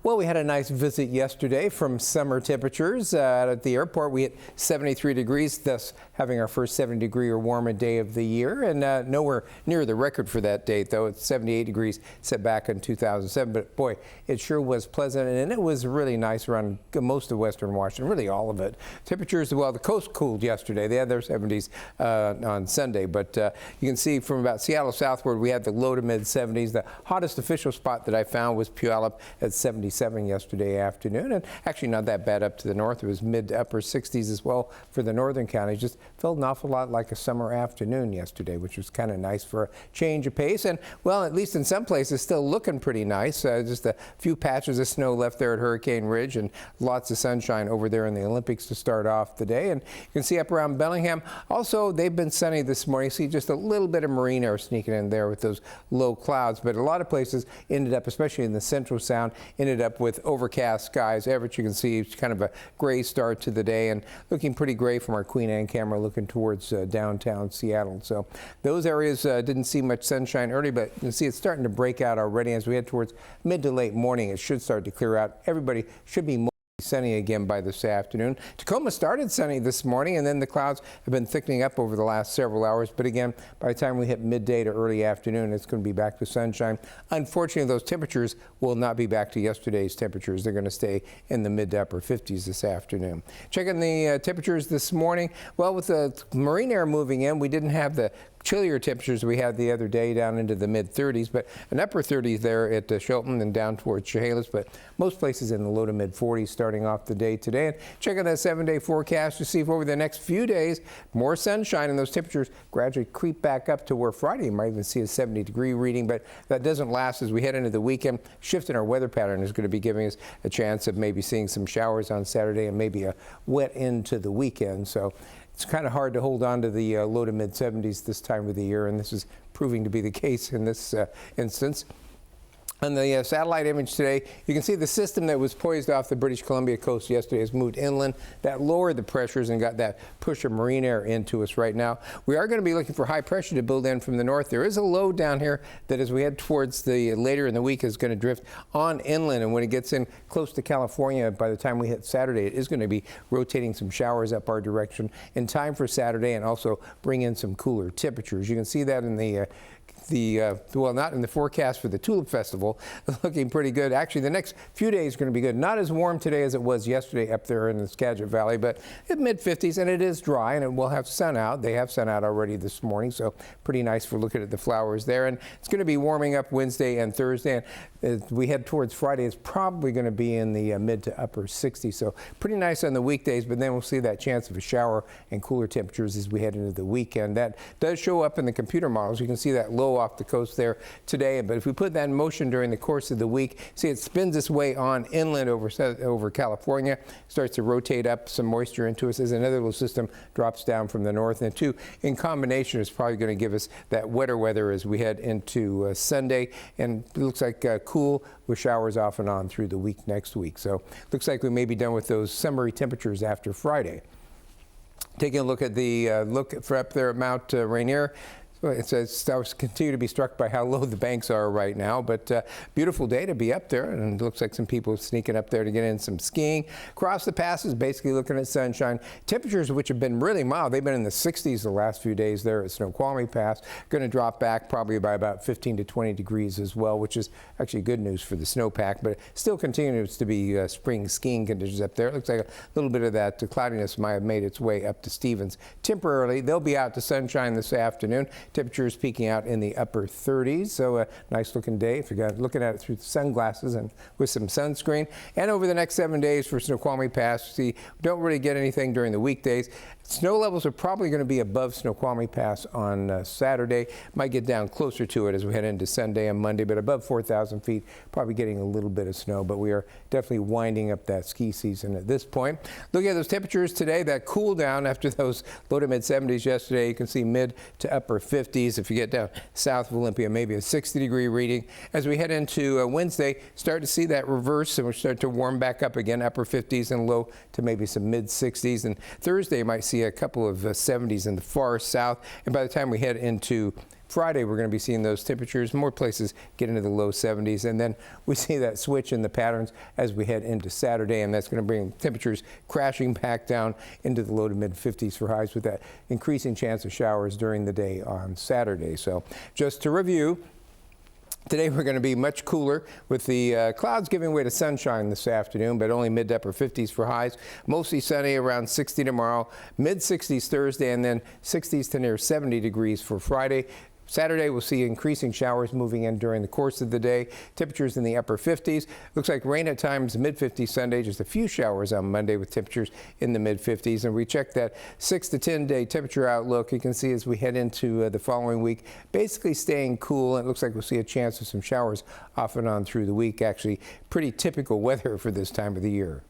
Well, we had a nice visit yesterday from summer temperatures at the airport. We hit 73 degrees, thus having our first 70-degree or warmer day of the year, and nowhere near the record for that date, though. It's 78 degrees set back in 2007, but boy, it sure was pleasant, and it was really nice around most of western Washington, really all of it. Temperatures, well, the coast cooled yesterday. They had their 70s on Sunday, but you can see from about Seattle southward, we had the low to mid 70s. The hottest official spot that I found was Puyallup at 77 yesterday afternoon, and actually not that bad up to the north. It was mid to upper 60s as well for the northern counties. Just felt an awful lot like a summer afternoon yesterday, which was kind of nice for a change of pace. And well, at least in some places, still looking pretty nice. Just a few patches of snow left there at Hurricane Ridge, and lots of sunshine over there in the Olympics to start off the day. And you can see up around Bellingham, also they've been sunny this morning. See just a little bit of marine air sneaking in there with those low clouds, but a lot of places ended up, especially in the central sound, ended up with overcast skies. Everett, you can see it's kind of a gray start to the day and looking pretty gray from our Queen Anne camera looking towards downtown Seattle. So those areas didn't see much sunshine early, but you can see it's starting to break out already. As we head towards mid to late morning, it should start to clear out. Everybody should be sunny again by this afternoon. Tacoma started sunny this morning, and then the clouds have been thickening up over the last several hours. But again, by the time we hit midday to early afternoon, it's going to be back to sunshine. Unfortunately, those temperatures will not be back to yesterday's temperatures. They're going to stay in the mid to upper 50s this afternoon. Checking the temperatures this morning. Well, with the marine air moving in, we didn't have the chillier temperatures we had the other day down into the mid 30s, but an upper 30s there at Shelton and down towards Chehalis, but most places in the low to mid 40s starting off the day today. And checking that 7-day forecast to see if over the next few days more sunshine and those temperatures gradually creep back up to where Friday you might even see a 70-degree reading, but that doesn't last as we head into the weekend. Shift in our weather pattern is going to be giving us a chance of maybe seeing some showers on Saturday and maybe a wet into the weekend. So it's kind of hard to hold on to the low to mid 70s this time of the year, and this is proving to be the case in this instance. On the satellite image today, you can see the system that was poised off the British Columbia coast yesterday has moved inland. That lowered the pressures and got that push of marine air into us right now. We are going to be looking for high pressure to build in from the north. There is a low down here that as we head towards the later in the week is going to drift on inland, and when it gets in close to California, by the time we hit Saturday, it is going to be rotating some showers up our direction in time for Saturday and also bring in some cooler temperatures. You can see that in the well, not in the forecast for the Tulip Festival, looking pretty good. Actually, the next few days are going to be good. Not as warm today as it was yesterday up there in the Skagit Valley, but in mid-50s, and it is dry, and it will have sun out. They have sun out already this morning, so pretty nice for looking at the flowers there. And it's going to be warming up Wednesday and Thursday. And as we head towards Friday, it's probably going to be in the mid to upper 60s, so pretty nice on the weekdays, but then we'll see that chance of a shower and cooler temperatures as we head into the weekend. That does show up in the computer models. You can see that low off the coast there today, but if we put that in motion during the course of the week, see it spins its way on inland over California, starts to rotate up some moisture into us as another little system drops down from the north, and two in combination is probably going to give us that wetter weather as we head into Sunday, and it looks like cool with showers off and on through the week next week. So looks like we may be done with those summery temperatures after Friday. Taking a look at the look for up there at Mount Rainier. So it says I continue to be struck by how low the banks are right now, but beautiful day to be up there, and it looks like some people sneaking up there to get in some skiing. Across the passes, basically looking at sunshine. Temperatures which have been really mild. They've been in the 60s the last few days there at Snoqualmie Pass. Going to drop back probably by about 15 to 20 degrees as well, which is actually good news for the snowpack, but it still continues to be spring skiing conditions up there. It looks like a little bit of that cloudiness might have made its way up to Stevens temporarily. They'll be out to sunshine this afternoon. Temperatures peaking out in the upper 30s, so a nice looking day if you're looking at it through sunglasses and with some sunscreen. And over the next 7 days for Snoqualmie Pass, see, we don't really get anything during the weekdays. Snow levels are probably going to be above Snoqualmie Pass on Saturday. Might get down closer to it as we head into Sunday and Monday, but above 4,000 feet, probably getting a little bit of snow, but we are definitely winding up that ski season at this point. Looking at those temperatures today, that cool down after those low to mid 70s yesterday, you can see mid to upper 50s. If you get down south of Olympia, maybe a 60-degree reading. As we head into Wednesday, start to see that reverse, and we'll start to warm back up again, upper 50s and low to maybe some mid 60s. And Thursday, you might see a couple of 70s in the far south, and by the time we head into Friday, we're going to be seeing those temperatures. More places get into the low 70s, and then we see that switch in the patterns as we head into Saturday, and that's going to bring temperatures crashing back down into the low to mid 50s for highs with that increasing chance of showers during the day on Saturday. So just to review, today we're going to be much cooler with the clouds giving way to sunshine this afternoon, but only mid to upper 50s for highs. Mostly sunny, around 60 tomorrow, mid 60s Thursday, and then 60s to near 70 degrees for Friday. Saturday, we'll see increasing showers moving in during the course of the day. Temperatures in the upper 50s. Looks like rain at times mid 50s Sunday. Just a few showers on Monday with temperatures in the mid 50s. And we check that 6 to 10 day temperature outlook. You can see as we head into the following week, basically staying cool. It looks like we'll see a chance of some showers off and on through the week. Actually, pretty typical weather for this time of the year.